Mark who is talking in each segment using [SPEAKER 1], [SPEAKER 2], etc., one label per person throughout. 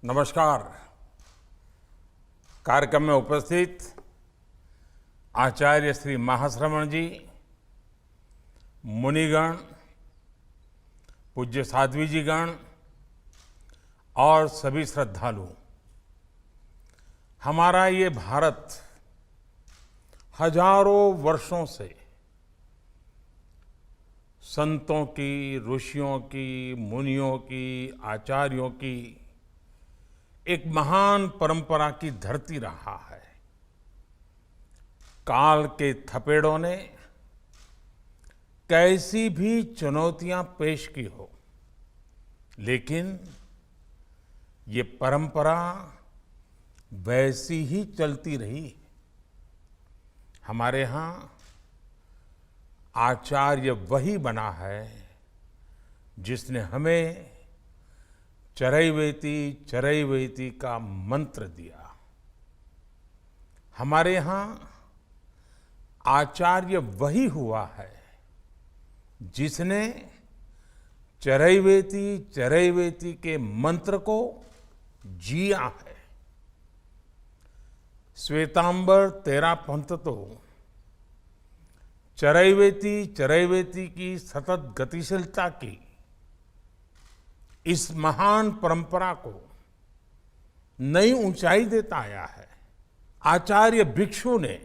[SPEAKER 1] नमस्कार। कार्यक्रम में उपस्थित आचार्य श्री महाश्रमण जी, मुनिगण, पूज्य साध्वी जी गण और सभी श्रद्धालु, हमारा ये भारत हजारों वर्षों से संतों की, ऋषियों की, मुनियों की, आचार्यों की एक महान परंपरा की धरती रहा है। काल के थपेड़ों ने कैसी भी चुनौतियां पेश की हो, लेकिन ये परंपरा वैसी ही चलती रही। हमारे यहाँ आचार्य वही बना है जिसने हमें चरैवेति चरैवेति का मंत्र दिया। हमारे यहाँ आचार्य वही हुआ है जिसने चरैवेति चरैवेति के मंत्र को जिया है। श्वेतांबर तेरा पंथ तो चरैवेति चरैवेति की सतत गतिशीलता की इस महान परंपरा को नई ऊंचाई देता आया है। आचार्य भिक्षु ने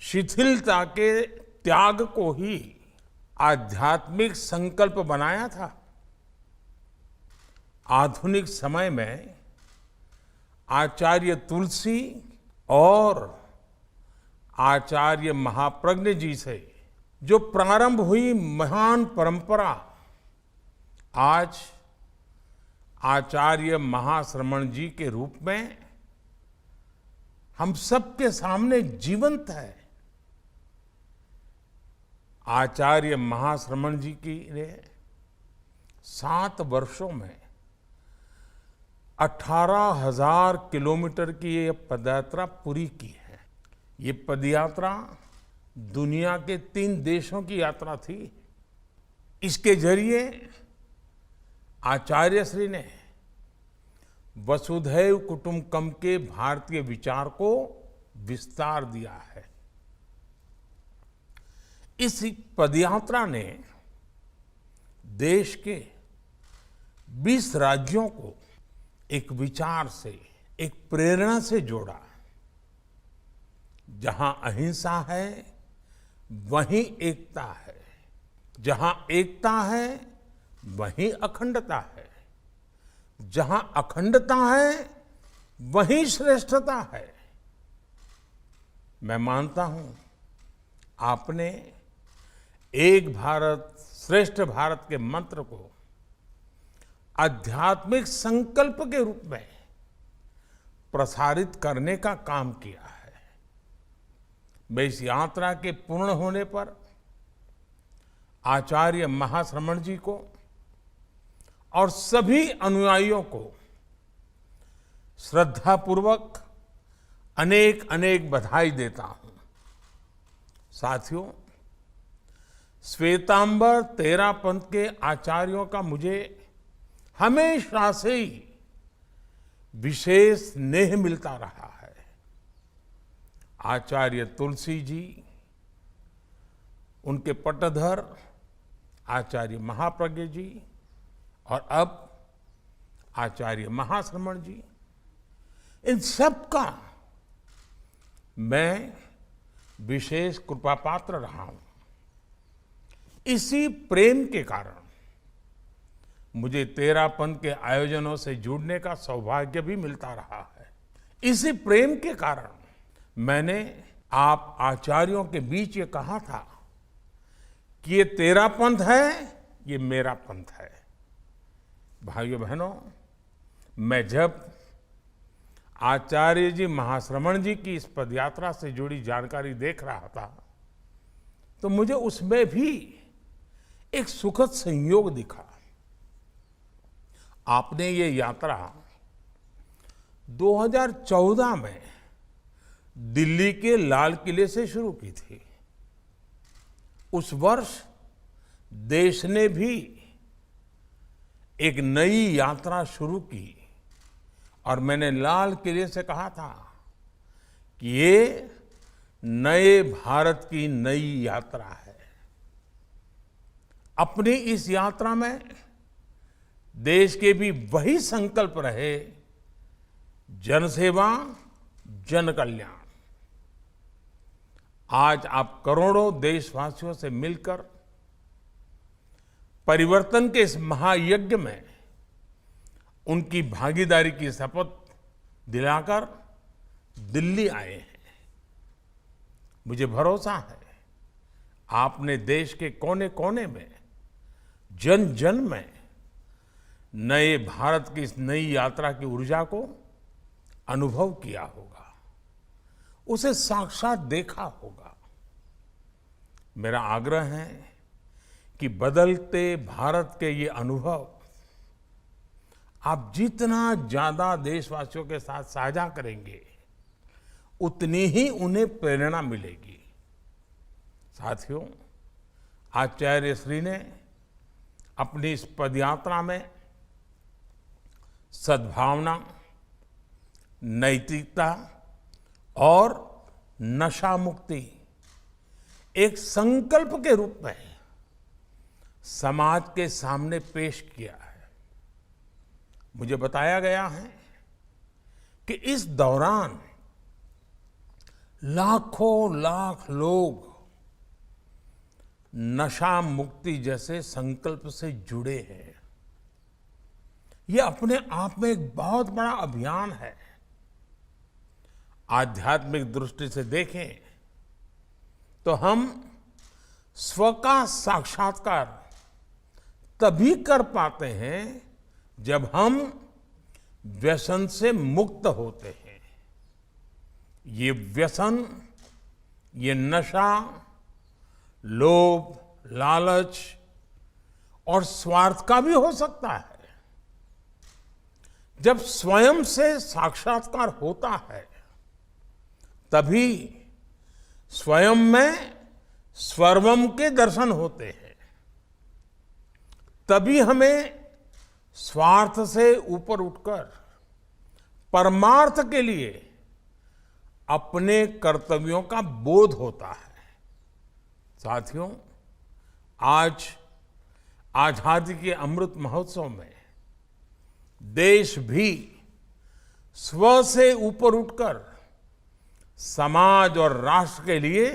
[SPEAKER 1] शिथिलता के त्याग को ही आध्यात्मिक संकल्प बनाया था। आधुनिक समय में आचार्य तुलसी और आचार्य महाप्रज्ञ जी से जो प्रारंभ हुई महान परंपरा आज आचार्य महाश्रमण जी के रूप में हम सबके सामने जीवंत है। आचार्य महाश्रमण जी की ने 7 वर्षों में 18,000 किलोमीटर की ये पदयात्रा पूरी की है। ये पदयात्रा दुनिया के 3 देशों की यात्रा थी। इसके जरिए आचार्य श्री ने वसुधैव कुटुंबकम के भारतीय विचार को विस्तार दिया है। इस पदयात्रा ने देश के 20 राज्यों को एक विचार से, एक प्रेरणा से जोड़ा। जहां अहिंसा है वहीं एकता है, जहां एकता है वहीं अखंडता है, जहां अखंडता है वहीं श्रेष्ठता है। मैं मानता हूं आपने एक भारत श्रेष्ठ भारत के मंत्र को आध्यात्मिक संकल्प के रूप में प्रसारित करने का काम किया है। मैं इस यात्रा के पूर्ण होने पर आचार्य महाश्रमण जी को और सभी अनुयायियों को श्रद्धापूर्वक अनेक अनेक बधाई देता हूं। साथियों, श्वेतांबर तेरा पंथ के आचार्यों का मुझे हमेशा से ही विशेष स्नेह मिलता रहा है। आचार्य तुलसी जी, उनके पटधर आचार्य महाप्रज्ञ जी और अब आचार्य महाश्रमण जी, इन सब का मैं विशेष कृपा पात्र रहा हूं। इसी प्रेम के कारण मुझे तेरा पंथ के आयोजनों से जुड़ने का सौभाग्य भी मिलता रहा है। इसी प्रेम के कारण मैंने आप आचार्यों के बीच ये कहा था कि ये तेरा पंथ है, ये मेरा पंथ है। भाइयों बहनों, मैं जब आचार्य जी महाश्रमण जी की इस पदयात्रा से जुड़ी जानकारी देख रहा था तो मुझे उसमें भी एक सुखद संयोग दिखा। आपने ये यात्रा 2014 में दिल्ली के लाल किले से शुरू की थी। उस वर्ष देश ने भी एक नई यात्रा शुरू की और मैंने लाल किले से कहा था कि ये नए भारत की नई यात्रा है। अपनी इस यात्रा में देश के भी वही संकल्प रहे, जनसेवा, जन कल्याण। आज आप करोड़ों देशवासियों से मिलकर परिवर्तन के इस महायज्ञ में उनकी भागीदारी की शपथ दिलाकर दिल्ली आए हैं। मुझे भरोसा है आपने देश के कोने कोने में, जन जन में नए भारत की इस नई यात्रा की ऊर्जा को अनुभव किया होगा, उसे साक्षात देखा होगा। मेरा आग्रह है कि बदलते भारत के ये अनुभव आप जितना ज्यादा देशवासियों के साथ साझा करेंगे, उतनी ही उन्हें प्रेरणा मिलेगी। साथियों, आचार्य श्री ने अपनी इस पदयात्रा में सद्भावना, नैतिकता और नशा मुक्ति एक संकल्प के रूप में समाज के सामने पेश किया है। मुझे बताया गया है कि इस दौरान लाखों लाख लोग नशा मुक्ति जैसे संकल्प से जुड़े हैं। यह अपने आप में एक बहुत बड़ा अभियान है। आध्यात्मिक दृष्टि से देखें तो हम स्व का साक्षात्कार तभी कर पाते हैं जब हम व्यसन से मुक्त होते हैं। ये व्यसन, ये नशा, लोभ, लालच और स्वार्थ का भी हो सकता है। जब स्वयं से साक्षात्कार होता है, तभी स्वयं में सर्वम के दर्शन होते हैं। तभी हमें स्वार्थ से ऊपर उठकर परमार्थ के लिए अपने कर्तव्यों का बोध होता है। साथियों, आज आजादी के अमृत महोत्सव में देश भी स्व से ऊपर उठकर समाज और राष्ट्र के लिए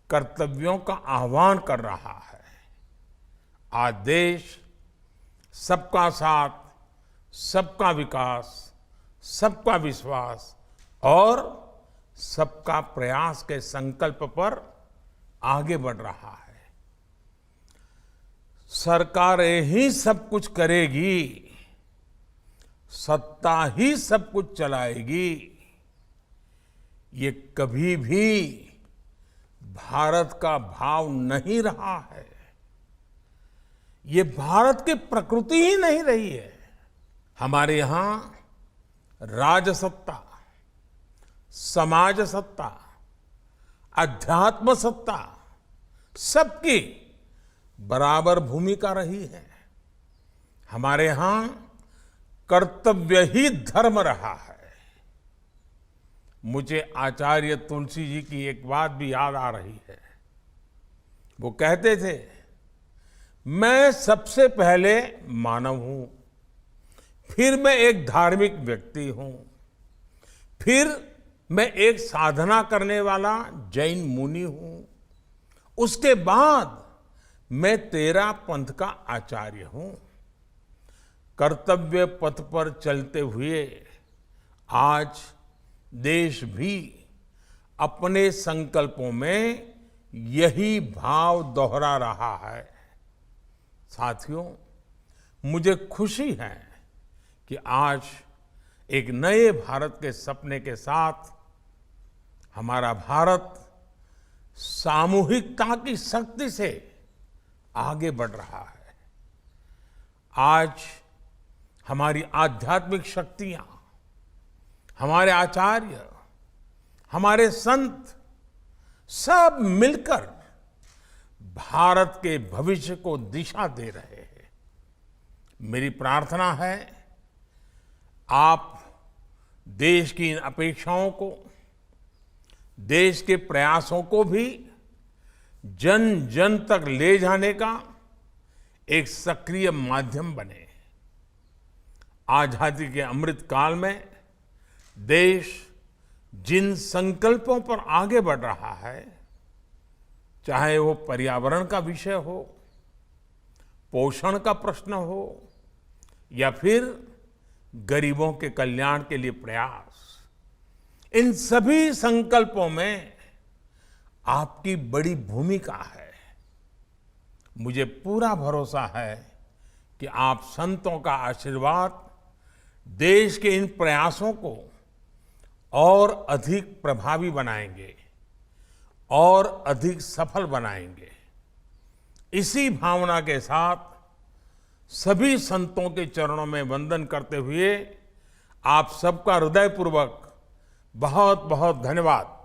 [SPEAKER 1] कर्तव्यों का आह्वान कर रहा है। आज देश सबका साथ, सबका विकास, सबका विश्वास और सबका प्रयास के संकल्प पर आगे बढ़ रहा है। सरकारें ही सब कुछ करेगी, सत्ता ही सब कुछ चलाएगी, ये कभी भी भारत का भाव नहीं रहा है। ये भारत की प्रकृति ही नहीं रही है। हमारे यहां राजसत्ता, समाज सत्ता, अध्यात्म सत्ता सबकी बराबर भूमिका रही है। हमारे यहां कर्तव्य ही धर्म रहा है। मुझे आचार्य तुलसी जी की एक बात भी याद आ रही है। वो कहते थे, मैं सबसे पहले मानव हूं, फिर मैं एक धार्मिक व्यक्ति हूं, फिर मैं एक साधना करने वाला जैन मुनि हूं, उसके बाद मैं तेरा पंथ का आचार्य हूं। कर्तव्य पथ पर चलते हुए आज देश भी अपने संकल्पों में यही भाव दोहरा रहा है। साथियों, मुझे खुशी है कि आज एक नए भारत के सपने के साथ हमारा भारत सामूहिकता की शक्ति से आगे बढ़ रहा है। आज हमारी आध्यात्मिक शक्तियां, हमारे आचार्य, हमारे संत सब मिलकर भारत के भविष्य को दिशा दे रहे हैं। मेरी प्रार्थना है आप देश की इन अपेक्षाओं को, देश के प्रयासों को भी जन जन तक ले जाने का एक सक्रिय माध्यम बने। आजादी के अमृत काल में देश जिन संकल्पों पर आगे बढ़ रहा है, चाहे वो पर्यावरण का विषय हो, पोषण का प्रश्न हो या फिर गरीबों के कल्याण के लिए प्रयास, इन सभी संकल्पों में आपकी बड़ी भूमिका है। मुझे पूरा भरोसा है कि आप संतों का आशीर्वाद देश के इन प्रयासों को और अधिक प्रभावी बनाएंगे और अधिक सफल बनाएंगे। इसी भावना के साथ सभी संतों के चरणों में वंदन करते हुए आप सबका हृदयपूर्वक बहुत बहुत धन्यवाद।